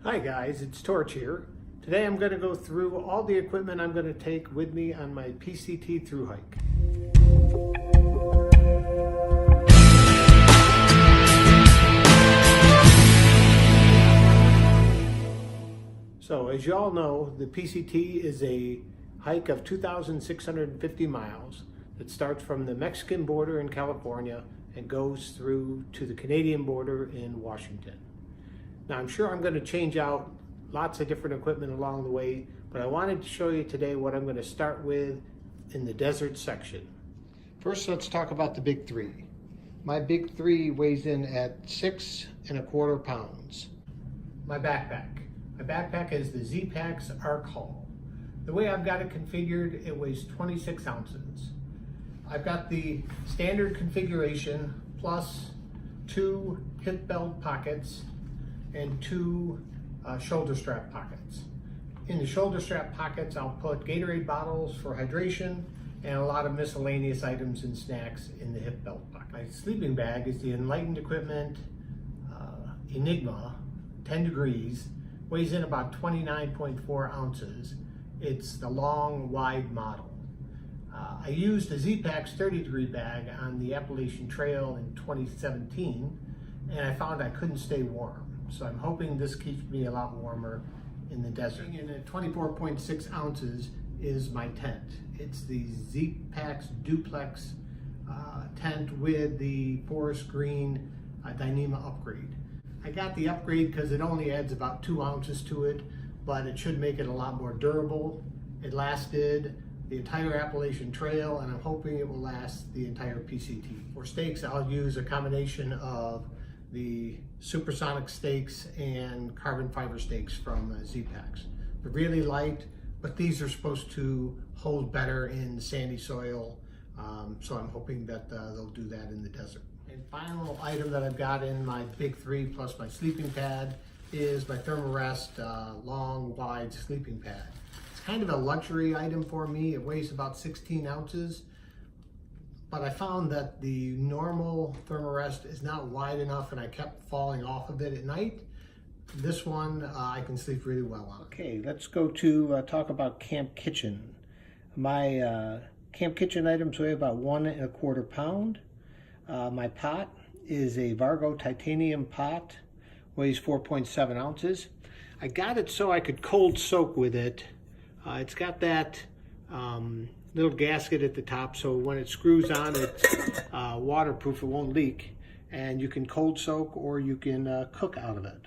Hi guys, it's Torch here. Today I'm going to go through all the equipment I'm going to take with me on my PCT thru hike. So as you all know, the PCT is a hike of 2,650 miles that starts from the Mexican border in California and goes through to the Canadian border in Washington. Now I'm sure I'm going to change out lots of different equipment along the way, but I wanted to show you today what I'm going to start with in the desert section. First, let's talk about the big three. My big three weighs in at 6¼ pounds. My backpack is the Z-Packs Arc Haul. The way I've got it configured, it weighs 26 ounces. I've got the standard configuration plus 2 hip belt pockets and 2 shoulder strap pockets. In the shoulder strap pockets, I'll put Gatorade bottles for hydration and a lot of miscellaneous items and snacks in the hip belt pocket. My sleeping bag is the Enlightened Equipment Enigma 10 degrees, weighs in about 29.4 ounces. It's the long, wide model. I used the Z-Packs 30 degree bag on the Appalachian Trail in 2017, and I found I couldn't stay warm. So I'm hoping this keeps me a lot warmer in the desert. And at 24.6 ounces is my tent. It's the Z-Packs Duplex tent with the forest green Dyneema upgrade. I got the upgrade because it only adds about 2 ounces to it, but it should make it a lot more durable. It lasted the entire Appalachian Trail, and I'm hoping it will last the entire PCT. For stakes, I'll use a combination of the supersonic stakes and carbon fiber stakes from Z-Packs. They're really light, but these are supposed to hold better in sandy soil, so I'm hoping that they'll do that in the desert. And final item that I've got in my big three plus my sleeping pad is my Thermarest long, wide sleeping pad. It's kind of a luxury item for me. It weighs about 16 ounces. But I found that the normal Thermarest is not wide enough, and I kept falling off of it at night. This one I can sleep really well on. Okay, let's go to talk about Camp Kitchen. My Camp Kitchen items weigh about 1¼ pound. My pot is a Vargo titanium pot, weighs 4.7 ounces. I got it so I could cold soak with it. It's got that little gasket at the top, so when it screws on, it's waterproof, it won't leak, and you can cold soak or you can cook out of it.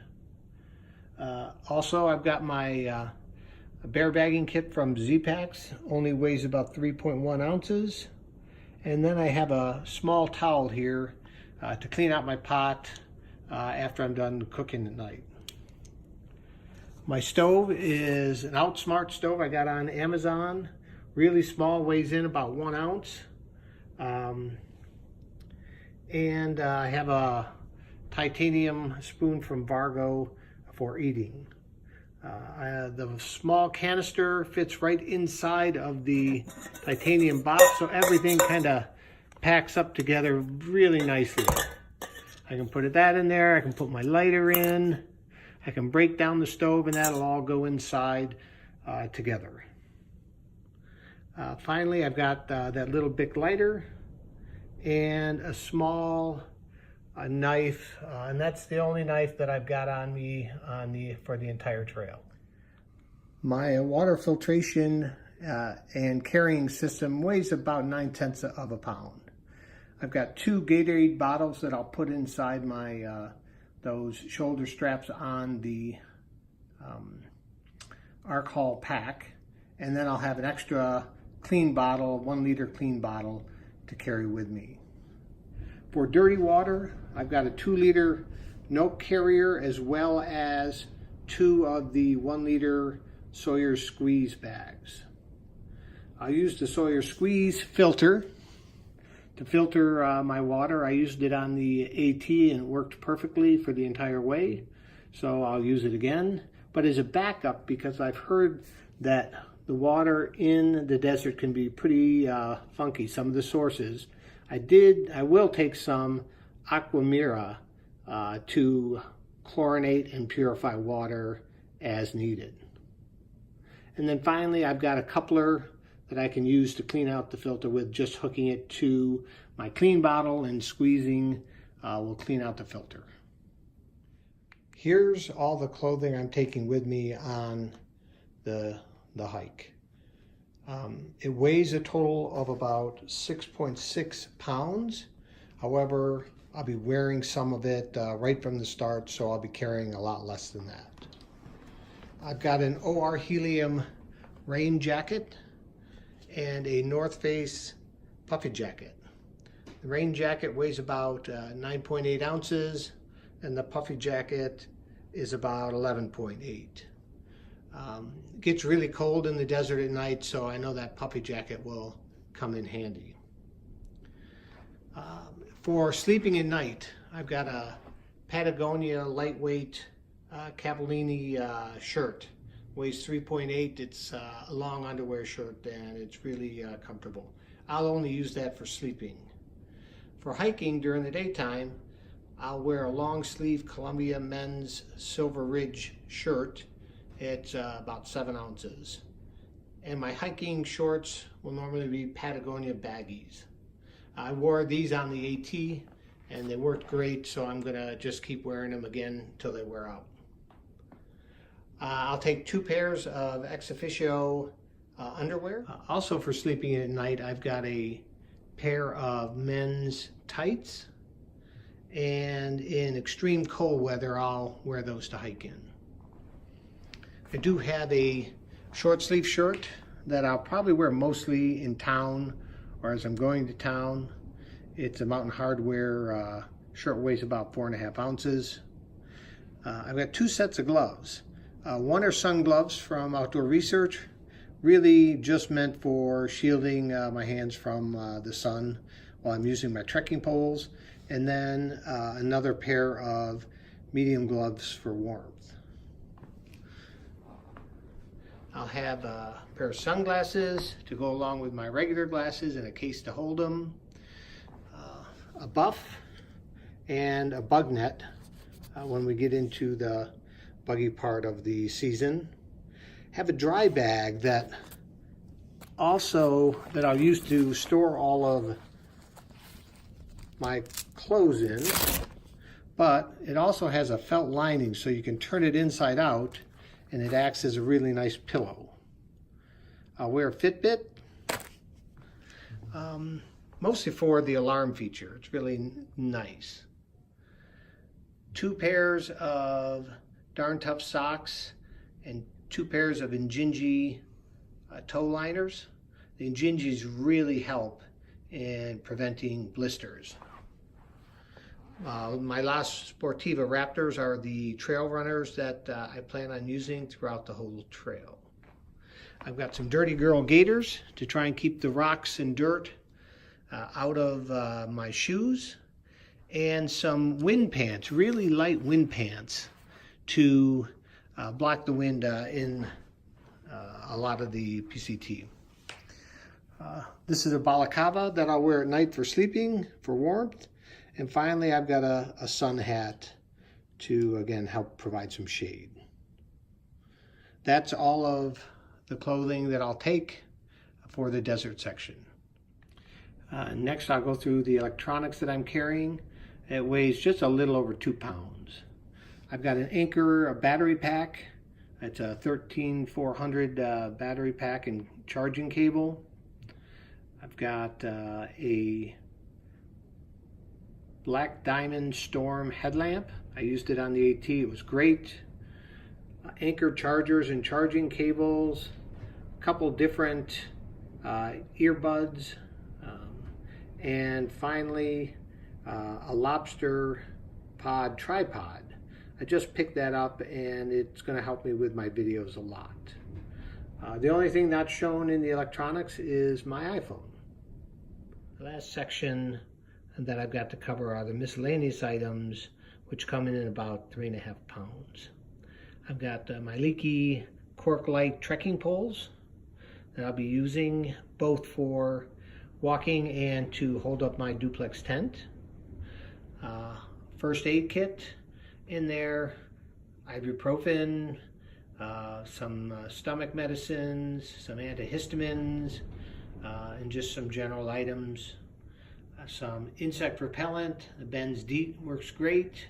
Also, I've got my bear bagging kit from Z-Packs, only weighs about 3.1 ounces, and then I have a small towel here to clean out my pot after I'm done cooking at night. My stove is an Outsmart stove I got on Amazon. Really small, weighs in about 1 ounce. And I have a titanium spoon from Vargo for eating. The small canister fits right inside of the titanium box, so everything kind of packs up together really nicely. I can put that in there, I can put my lighter in, I can break down the stove, and that'll all go inside together. Finally, I've got that little Bic lighter and a small knife, and that's the only knife that I've got on me for the entire trail. My water filtration and carrying system weighs about 9/10 pound. I've got 2 Gatorade bottles that I'll put inside my those shoulder straps on the Arc Haul pack, and then I'll have an extra clean bottle, 1 liter clean bottle to carry with me. For dirty water, I've got a 2 liter Note carrier as well as 2 of the 1 liter Sawyer Squeeze bags. I used the Sawyer Squeeze filter to filter my water. I used it on the AT and it worked perfectly for the entire way, so I'll use it again. But as a backup, because I've heard that the water in the desert can be pretty funky, some of the sources. I will take some Aquamira to chlorinate and purify water as needed. And then finally, I've got a coupler that I can use to clean out the filter with, just hooking it to my clean bottle and squeezing will clean out the filter. Here's all the clothing I'm taking with me on the hike. It weighs a total of about 6.6 pounds. However, I'll be wearing some of it right from the start, so I'll be carrying a lot less than that. I've got an OR Helium rain jacket and a North Face puffy jacket. The rain jacket weighs about 9.8 ounces and the puffy jacket is about 11.8. It gets really cold in the desert at night, so I know that puffy jacket will come in handy. For sleeping at night, I've got a Patagonia lightweight Cavallini shirt. Weighs 3.8. It's a long underwear shirt and it's really comfortable. I'll only use that for sleeping. For hiking during the daytime, I'll wear a long sleeve Columbia men's Silver Ridge shirt. It's about 7 ounces. And my hiking shorts will normally be Patagonia baggies. I wore these on the AT and they worked great, so I'm gonna just keep wearing them again until they wear out. I'll take 2 pairs of ex officio underwear. Also for sleeping at night, I've got a pair of men's tights, and in extreme cold weather, I'll wear those to hike in. I do have a short sleeve shirt that I'll probably wear mostly in town or as I'm going to town. It's a Mountain Hardwear shirt, weighs about 4.5 ounces. I've got 2 sets of gloves. One are sun gloves from Outdoor Research, really just meant for shielding my hands from the sun while I'm using my trekking poles, and then another pair of medium gloves for warmth. I'll have a pair of sunglasses to go along with my regular glasses and a case to hold them, a buff, and a bug net when we get into the buggy part of the season. Have a dry bag that I'll use to store all of my clothes in, but it also has a felt lining so you can turn it inside out and it acts as a really nice pillow. I'll wear a Fitbit, mostly for the alarm feature. It's really nice. 2 pairs of Darn Tough socks and 2 pairs of Injinji toe liners. The Injinjis really help in preventing blisters. My La Sportiva Raptors are the trail runners that I plan on using throughout the whole trail. I've got some Dirty Girl gaiters to try and keep the rocks and dirt out of my shoes, and some wind pants, really light wind pants, to block the wind in a lot of the PCT. This is a balaclava that I'll wear at night for sleeping, for warmth. And finally, I've got a sun hat to, again, help provide some shade. That's all of the clothing that I'll take for the desert section. Next, I'll go through the electronics that I'm carrying. It weighs just a little over 2 pounds. I've got an Anker battery pack. It's a 13400 battery pack and charging cable. I've got a Black Diamond Storm headlamp. I used it on the AT, it was great. Anker chargers and charging cables, a couple different earbuds, and finally a lobster pod tripod. I just picked that up and it's going to help me with my videos a lot. The only thing not shown in the electronics is my iPhone. The last section that I've got to cover are the miscellaneous items, which come in at about 3.5 pounds. I've got my Leaky Cork Light trekking poles that I'll be using both for walking and to hold up my duplex tent. First aid kit in there ibuprofen, some stomach medicines, some antihistamines, and just some general items. Some insect repellent, the Benz-DEET works great.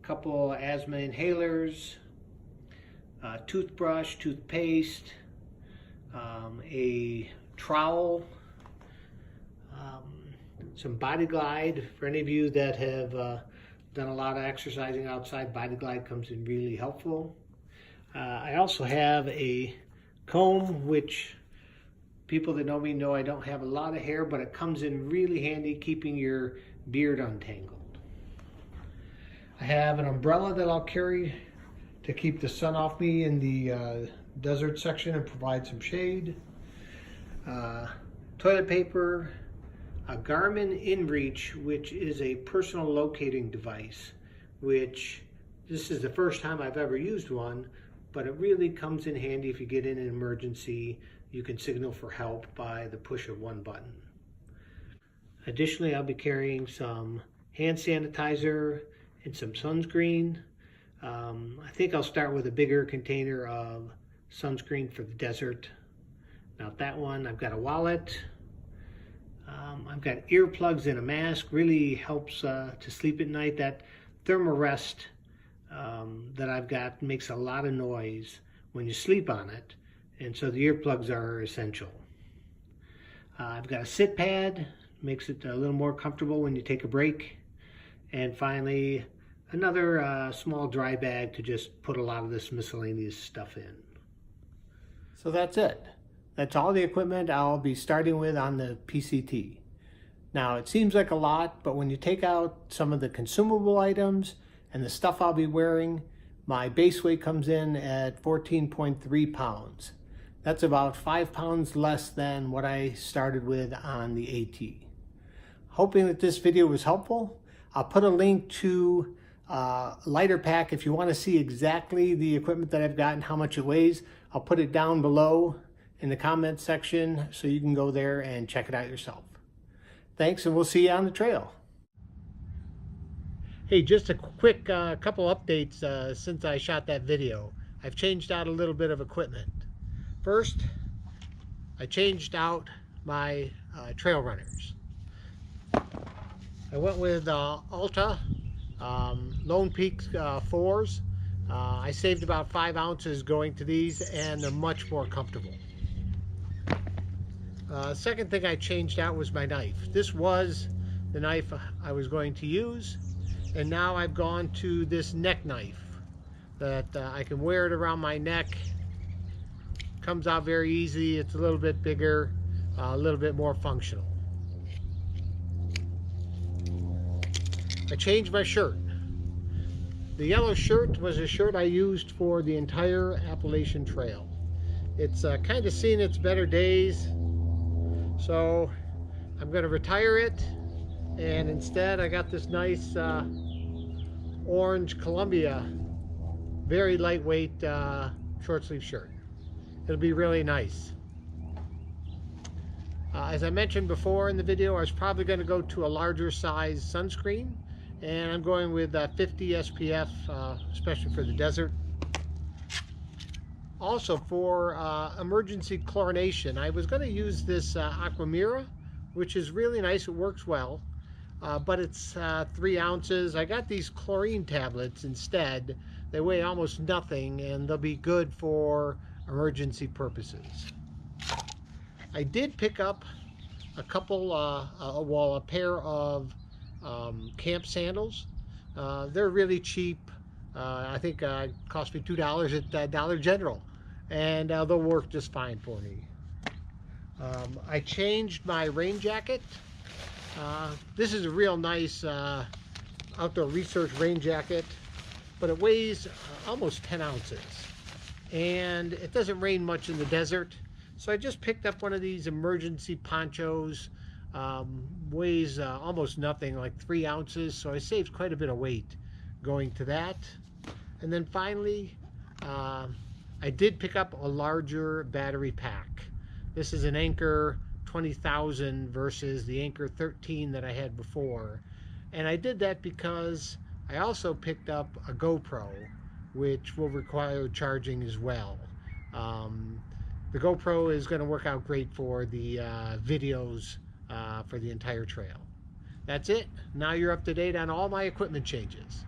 A couple asthma inhalers, toothbrush, toothpaste, a trowel, some Body Glide. For any of you that have done a lot of exercising outside, Body Glide comes in really helpful. I also have a comb, which people that know me know I don't have a lot of hair, but it comes in really handy keeping your beard untangled. I have an umbrella that I'll carry to keep the sun off me in the desert section and provide some shade. Toilet paper, a Garmin InReach, which is a personal locating device, which this is the first time I've ever used one, but it really comes in handy if you get in an emergency. You can signal for help by the push of one button. Additionally, I'll be carrying some hand sanitizer and some sunscreen. I think I'll start with a bigger container of sunscreen for the desert. Not that one. I've got a wallet. I've got earplugs and a mask. Really helps to sleep at night. That Thermarest that I've got makes a lot of noise when you sleep on it, and so the earplugs are essential. I've got a sit pad, makes it a little more comfortable when you take a break. And finally, another small dry bag to just put a lot of this miscellaneous stuff in. So that's it. That's all the equipment I'll be starting with on the PCT. Now, it seems like a lot, but when you take out some of the consumable items and the stuff I'll be wearing, my base weight comes in at 14.3 pounds. That's about 5 pounds less than what I started with on the AT. Hoping that this video was helpful. I'll put a link to a lighter pack if you want to see exactly the equipment that I've got and how much it weighs. I'll put it down below in the comments section so you can go there and check it out yourself. Thanks, and we'll see you on the trail. Hey, just a quick couple updates since I shot that video. I've changed out a little bit of equipment. First, I changed out my trail runners. I went with Alta Lone Peak 4s. I saved about 5 ounces going to these, and they're much more comfortable. Second thing I changed out was my knife. This was the knife I was going to use, and now I've gone to this neck knife that I can wear it around my neck. Comes out very easy. It's a little bit bigger, a little bit more functional. I changed my shirt. The yellow shirt was a shirt I used for the entire Appalachian Trail. It's kind of seen its better days, so I'm going to retire it, and instead I got this nice orange Columbia, very lightweight short sleeve shirt. It'll be really nice. As I mentioned before in the video, I was probably going to go to a larger size sunscreen, and I'm going with 50 SPF, especially for the desert. Also, for emergency chlorination, I was going to use this Aquamira, which is really nice. It works well, but it's 3 ounces. I got these chlorine tablets instead. They weigh almost nothing, and they'll be good for emergency purposes. I did pick up a couple, a pair of camp sandals. They're really cheap. I think it cost me $2 at Dollar General, and they'll work just fine for me. I changed my rain jacket. This is a real nice outdoor research rain jacket, but it weighs almost 10 ounces. And it doesn't rain much in the desert, so I just picked up one of these emergency ponchos. Weighs almost nothing, like 3 ounces, so I saved quite a bit of weight going to that. And then finally, I did pick up a larger battery pack. This is an Anchor 20,000 versus the Anchor 13 that I had before, and I did that because I also picked up a GoPro, which will require charging as well. Um, the GoPro is going to work out great for the videos for the entire trail. That's it. Now you're up to date on all my equipment changes.